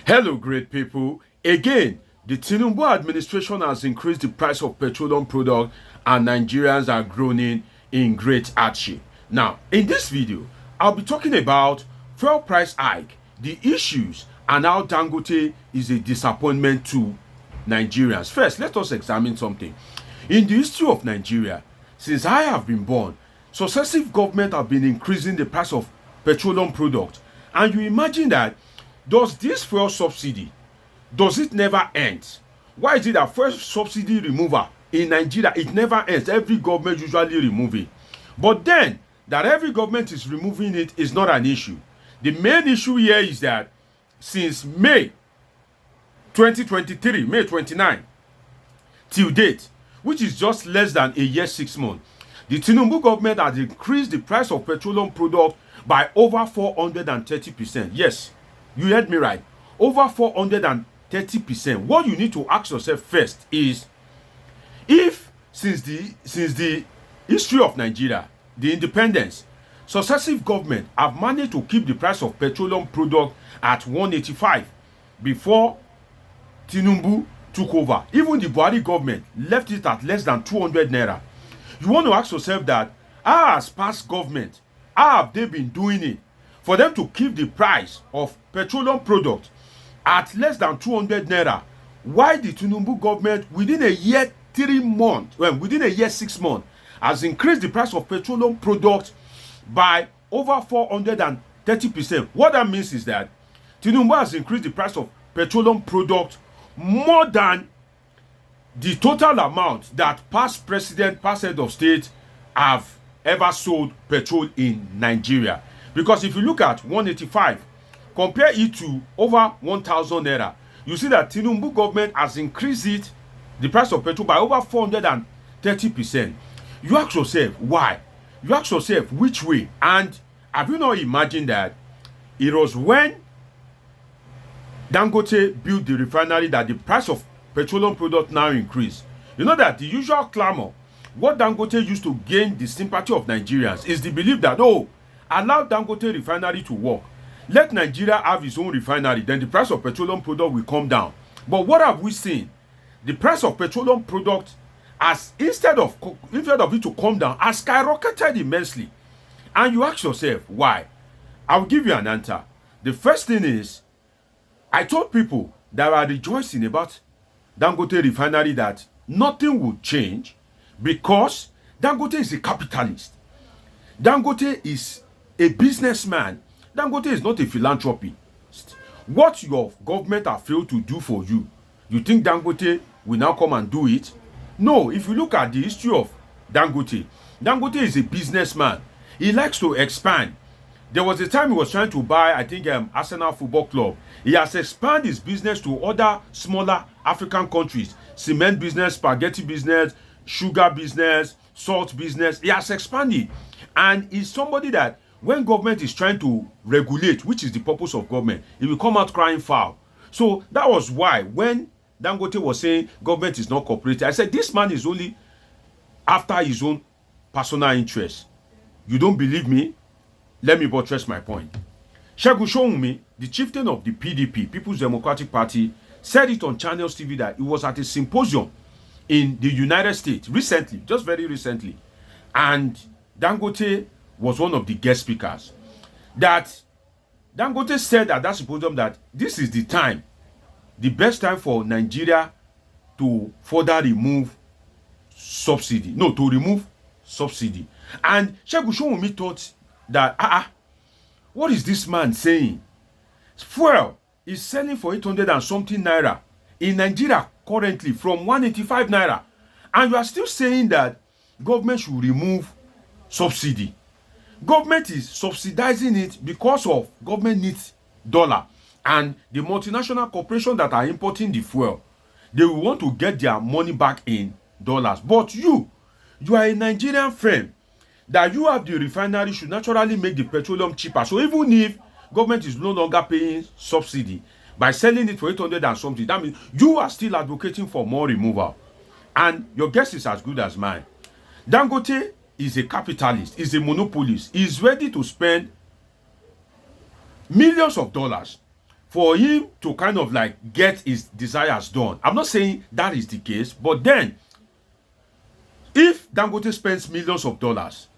Hello, great people. Again, the Tinubu administration has increased the price of petroleum products and Nigerians are groaning in great hardship. Now, in this video, I'll be talking about fuel price hike, the issues, and how Dangote is a disappointment to Nigerians. First, let us examine something. In the history of Nigeria, since I have been born, successive governments have been increasing the price of petroleum products. And you imagine that, does this fuel subsidy, does it never end? Why is it that fuel subsidy removal in Nigeria, it never ends? Every government usually remove it. But then, that every government is removing it is not an issue. The main issue here is that since May 2023, May 29, till date, which is just less than a year, 6 months, the Tinubu government has increased the price of petroleum products by over 430%. Yes, you heard me right. Over 430%. What you need to ask yourself first is, if since the history of Nigeria, the independence, successive governments have managed to keep the price of petroleum product at 185 before Tinubu took over. Even the Buhari government left it at less than 200 naira. You want to ask yourself that, how has past government, how have they been doing it for them to keep the price of petroleum products at less than 200 naira? Why the Tinubu government within a year 3 months, well, within a year 6 months, has increased the price of petroleum products by over 430%. What that means is that Tinubu has increased the price of petroleum products more than the total amount that past president, past head of state have ever sold petrol in Nigeria. Because if you look at 185, compare it to over 1,000 naira, you see that Tinubu government has increased it, the price of petrol, by over 430%. You ask yourself, why? You ask yourself, which way? And have you not imagined that it was when Dangote built the refinery that the price of petroleum products now increased? You know that the usual clamor, what Dangote used to gain the sympathy of Nigerians, is the belief that, oh, allow Dangote refinery to work, let Nigeria have its own refinery, then the price of petroleum product will come down. But what have we seen? The price of petroleum product, as instead of it to come down, has skyrocketed immensely. And you ask yourself, why? I'll give you an answer. The first thing is, I told people that are rejoicing about Dangote refinery that nothing will change because Dangote is a capitalist. Dangote is a businessman. Dangote is not a philanthropist. What your government have failed to do for you, you think Dangote will now come and do it? No. If you look at the history of Dangote, Dangote is a businessman. He likes to expand. There was a time he was trying to buy, I think, Arsenal Football Club. He has expanded his business to other smaller African countries. Cement business, spaghetti business, sugar business, salt business. He has expanded. And he's somebody that when government is trying to regulate, which is the purpose of government, he will come out crying foul. So that was why when Dangote was saying government is not cooperating, I said this man is only after his own personal interest. You don't believe me? Let me buttress my point. Segun Showunmi, the chieftain of the PDP, People's Democratic Party, said it on Channels TV that he was at a symposium in the United States recently, just very recently. And Dangote was one of the guest speakers. That Dangote said at that symposium that this is the time, the best time for Nigeria to further remove subsidy. No, to remove subsidy. And Segun Showunmi thought that, what is this man saying? Fuel is selling for 800 and something naira in Nigeria currently from 185 naira. And you are still saying that government should remove subsidy. Government is subsidizing it because of government needs dollar. And the multinational corporations that are importing the fuel, they will want to get their money back in dollars. But you are a Nigerian firm that you have the refinery should naturally make the petroleum cheaper. So even if government is no longer paying subsidy by selling it for 800 and something, that means you are still advocating for more removal. And your guess is as good as mine. Dangote is a capitalist, is a monopolist, is ready to spend millions of dollars for him to kind of like get his desires done. I'm not saying that is the case, but then if Dangote spends millions of dollars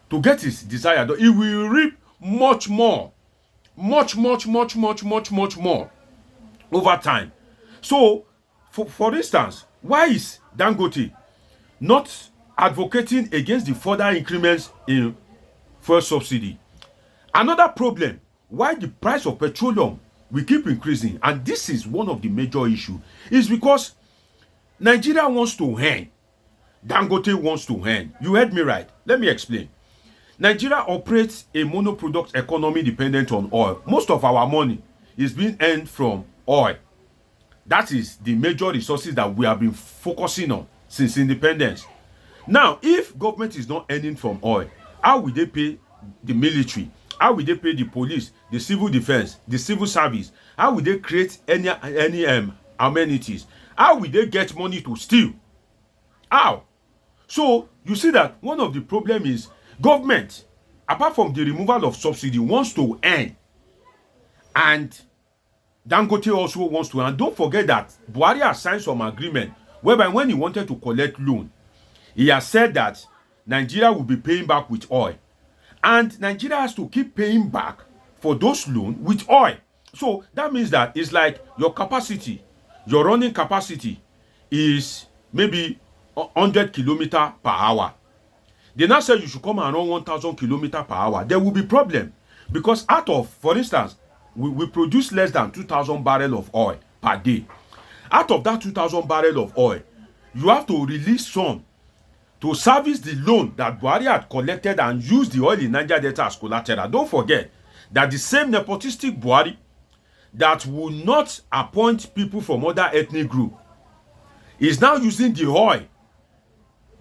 to get his desire done, he will reap much more, much more over time. So, for instance, why is Dangote not advocating against the further increments in fuel subsidy? Another problem, why the price of petroleum will keep increasing, and this is one of the major issues, is because Nigeria wants to earn. Dangote wants to earn. You heard me right. Let me explain. Nigeria operates a monoproduct economy dependent on oil. Most of our money is being earned from oil. That is the major resources that we have been focusing on since independence. Now, if government is not earning from oil, how will they pay the military? How will they pay the police, the civil defense, the civil service? How will they create any amenities? How will they get money to steal? How? So you see that one of the problem is government, apart from the removal of subsidy, wants to earn, and Dangote also wants to earn. Don't forget that Buhari has signed some agreement whereby when he wanted to collect loan, he has said that Nigeria will be paying back with oil, and Nigeria has to keep paying back for those loans with oil. So that means that it's like your capacity, your running capacity is maybe 100 kilometers per hour. They now say you should come around 1,000 kilometers per hour. There will be problem because out of, for instance, we produce less than 2,000 barrels of oil per day. Out of that 2,000 barrels of oil, you have to release some to service the loan that Buhari had collected and use the oil in Niger Delta as collateral. Don't forget that the same nepotistic Buhari that will not appoint people from other ethnic group is now using the oil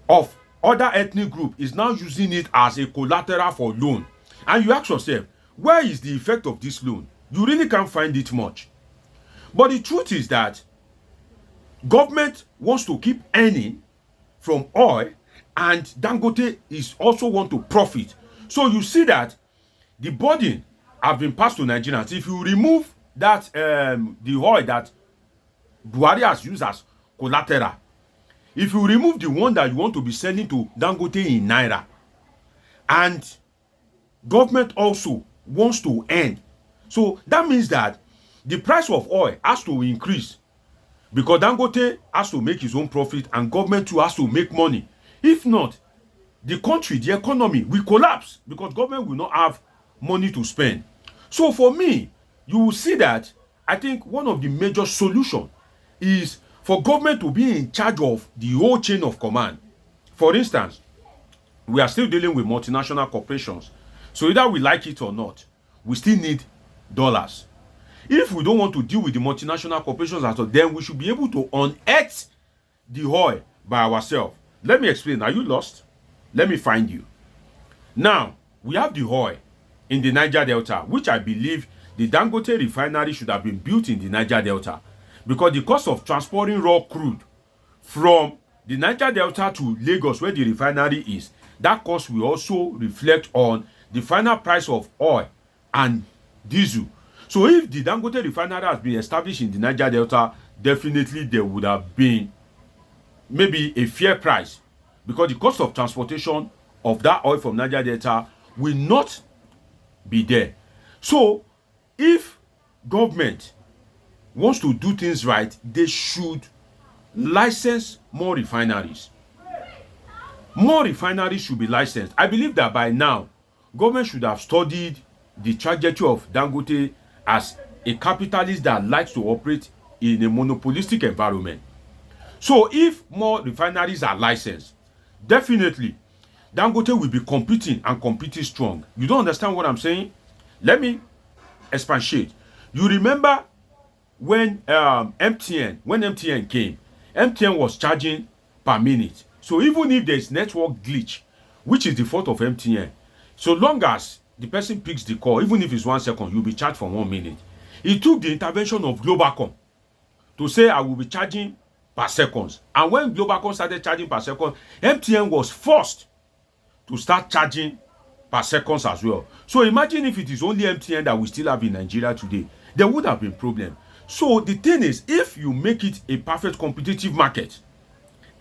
of other ethnic group, is now using it as a collateral for loan. And you ask yourself, where is the effect of this loan? You really can't find it much. But the truth is that government wants to keep earning from oil, and Dangote is also want to profit. So you see that the burden have been passed to Nigerians. If you remove that the oil that Buhari has used as collateral, if you remove the one that you want to be selling to Dangote in Naira, and government also wants to earn, so that means that the price of oil has to increase because Dangote has to make his own profit and government too has to make money. If not, the country, the economy will collapse because government will not have money to spend. So for me, you will see that I think one of the major solutions is for government to be in charge of the whole chain of command. For instance, we are still dealing with multinational corporations. So either we like it or not, we still need dollars. If we don't want to deal with the multinational corporations at all, then we should be able to unearth the oil by ourselves. Let me explain. Are you lost? Let me find you. Now, we have the oil in the Niger Delta, which I believe the Dangote refinery should have been built in the Niger Delta, because the cost of transporting raw crude from the Niger Delta to Lagos, where the refinery is, that cost will also reflect on the final price of oil and diesel. So if the Dangote refinery has been established in the Niger Delta, definitely there would have been maybe a fair price, because the cost of transportation of that oil from Niger Delta will not be there. So if government wants to do things right, they should license more refineries. More refineries should be licensed. I believe that by now, government should have studied the trajectory of Dangote as a capitalist that likes to operate in a monopolistic environment. So if more refineries are licensed, definitely Dangote will be competing and competing strong. You don't understand what I'm saying? Let me expatiate. You remember when MTN came, MTN was charging per minute. So even if there's network glitch, which is the fault of MTN, so long as the person picks the call, even if it's 1 second, you'll be charged for 1 minute. It took the intervention of Globacom to say I will be charging per seconds. And when Globacom started charging per second, MTN was forced to start charging per seconds as well. So imagine if it is only MTN that we still have in Nigeria today. there would have been problem. So the thing is, if you make it a perfect competitive market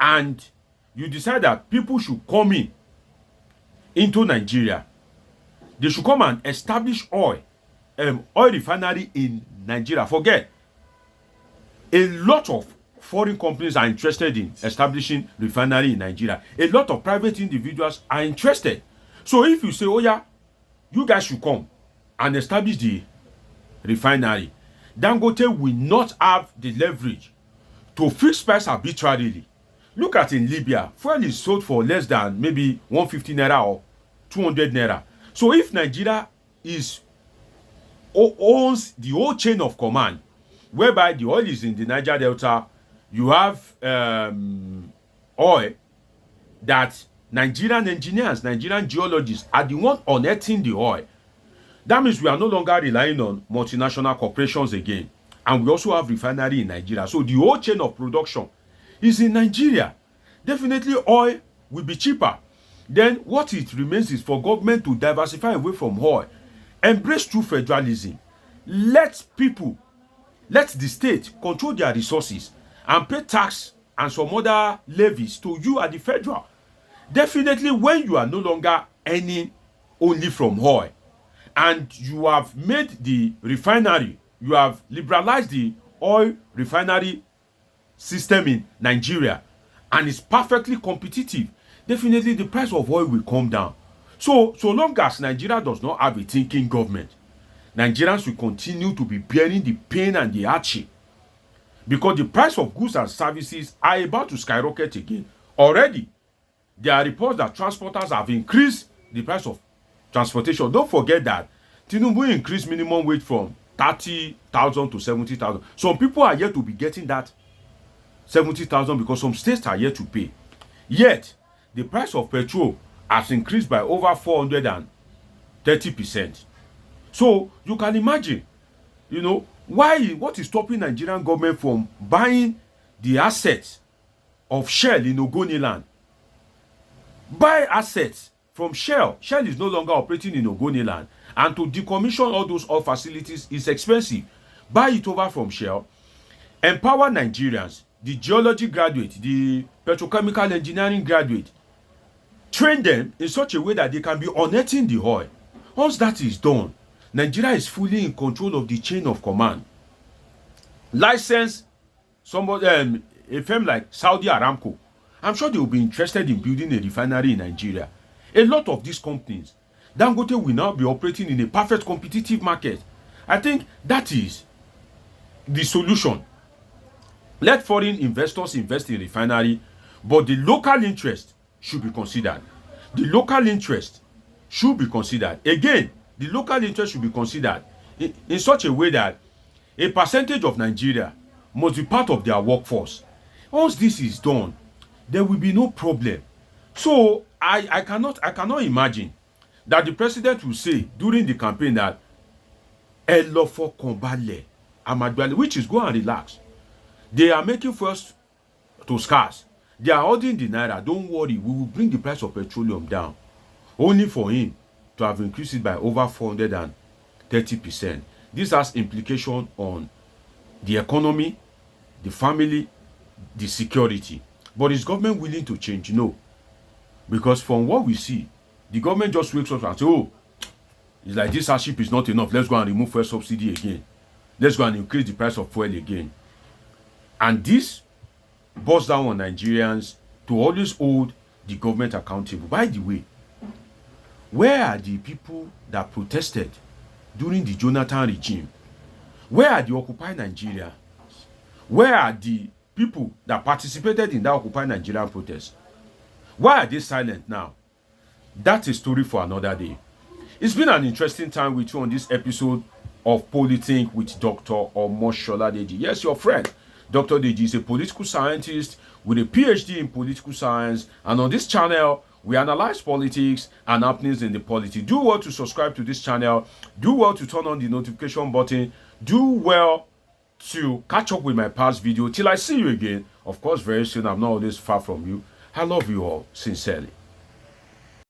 and you decide that people should come into Nigeria, they should come and establish oil refinery in Nigeria. Forget, a lot of foreign companies are interested in establishing refinery in Nigeria. A lot of private individuals are interested. So if you say, oh yeah, you guys should come and establish the refinery, Dangote will not have the leverage to fix price arbitrarily. Look at in Libya, fuel is sold for less than maybe 150 naira or 200 naira. So if Nigeria owns the whole chain of command, whereby the oil is in the Niger Delta, you have oil that Nigerian engineers, Nigerian geologists are the one unearthing the oil. That means we are no longer relying on multinational corporations again. And we also have refinery in Nigeria. So the whole chain of production is in Nigeria. Definitely oil will be cheaper. Then what it remains is for government to diversify away from oil. Embrace true federalism. Let the state control their resources and pay tax and some other levies to you at the federal. Definitely when you are no longer earning only from oil and you have made the refinery, you have liberalized the oil refinery system in Nigeria and it's perfectly competitive, definitely the price of oil will come down. So long as Nigeria does not have a thinking government, Nigerians will continue to be bearing the pain and the hardship because the price of goods and services are about to skyrocket again. Already, there are reports that transporters have increased the price of transportation. Don't forget that Tinubu increased minimum wage from 30,000 to 70,000. Some people are yet to be getting that 70,000 because some states are yet to pay. Yet, the price of petrol has increased by over 430%. So you can imagine, what is stopping Nigerian government from buying the assets of Shell in Ogoniland? Buy assets from Shell. Shell is no longer operating in Ogoniland, and to decommission all those oil facilities is expensive. Buy it over from Shell. Empower Nigerians, the geology graduate, the petrochemical engineering graduate. Train them in such a way that they can be unearthing the oil. Once that is done, Nigeria is fully in control of the chain of command. License somebody, a firm like Saudi Aramco. I'm sure they will be interested in building a refinery in Nigeria. A lot of these companies, Dangote will now be operating in a perfect competitive market. I think that is the solution. Let foreign investors invest in refinery, but the local interest should be considered. The local interest should be considered. Again, the local interest should be considered in such a way that a percentage of Nigeria must be part of their workforce. Once this is done, there will be no problem. So I cannot imagine that the president will say during the campaign that Elofo Kombale Amadwale, which is go and relax. They are making first to scarce. They are holding the Naira. Don't worry, we will bring the price of petroleum down. Only for him to have increased it by over 430%. This has implication on the economy, the family, the security. But is government willing to change? No. Because from what we see, the government just wakes up and says, oh, it's like this hardship is not enough. Let's go and remove fuel subsidy again. Let's go and increase the price of fuel again. And this boils down on Nigerians to always hold the government accountable. By the way, where are the people that protested during the Jonathan regime? Where are the Occupy Nigeria? Where are the people that participated in that Occupy Nigerian protest? Why are they silent now? That's a story for another day. It's been an interesting time with you on this episode of Politics with Dr. Omoshola Deji. Yes, your friend. Dr. Deji is a political scientist with a PhD in political science. And on this channel, we analyze politics and happenings in the polity. Do well to subscribe to this channel. Do well to turn on the notification button. Do well to catch up with my past video. Till I see you again, of course, very soon. I'm not always far from you. I love you all sincerely.